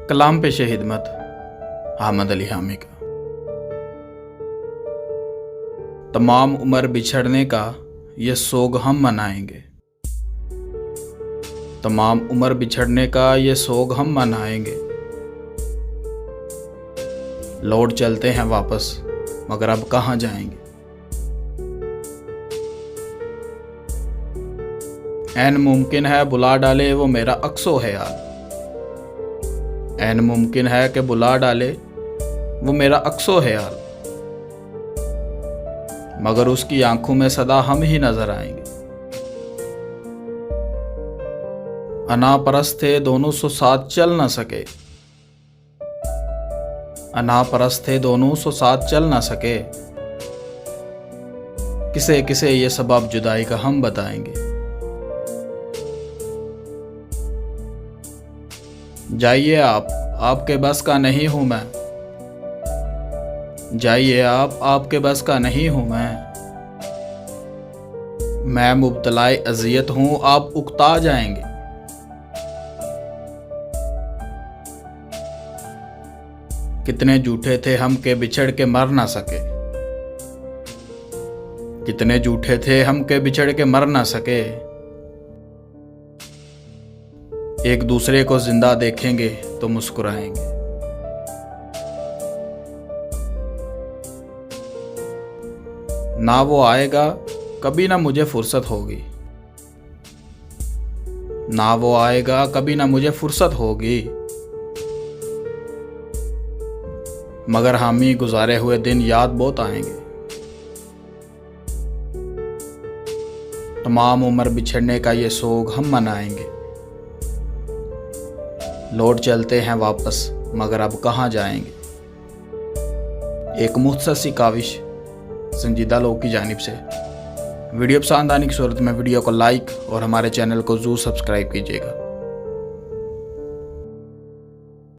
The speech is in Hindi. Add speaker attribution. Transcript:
Speaker 1: कलाम पेश हिदमत अहमद अली हामी का। तमाम उम्र बिछड़ने का ये सोग हम मनाएंगे, तमाम उम्र बिछड़ने का ये सोग हम मनाएंगे। लौट चलते हैं वापस, मगर अब कहाँ जाएंगे। ऐन मुमकिन है बुला डाले वो मेरा अक्सो है यार, ऐन मुमकिन है कि बुला डाले वो मेरा अक्सो है यार, मगर उसकी आंखों में सदा हम ही नजर आएंगे। अना परस्त थे दोनों सो साथ चल न सके, अना परस्त थे दोनों सो साथ चल न सके। किसे किसे ये सबब जुदाई का हम बताएंगे। जाइए आप, आपके बस का नहीं हूं मैं, जाइए आप, आपके बस का नहीं हूं मैं मुब्तलाए अजियत हूं, आप उकता जाएंगे। कितने झूठे थे हम के बिछड़ के मर ना सके, कितने झूठे थे हम के बिछड़ के मर ना सके। एक दूसरे को जिंदा देखेंगे तो मुस्कुराएंगे। ना वो आएगा कभी ना मुझे फुर्सत होगी, ना वो आएगा कभी ना मुझे फुर्सत होगी, मगर हामी गुजारे हुए दिन याद बहुत आएंगे। तमाम उम्र बिछड़ने का ये सोग हम मनाएंगे। लौट चलते हैं वापस, मगर अब कहाँ जाएंगे। एक मुख्तसर काविश संजीदा लोग की जानिब से। वीडियो पसंद आने की सूरत में वीडियो को लाइक और हमारे चैनल को ज़रूर सब्सक्राइब कीजिएगा।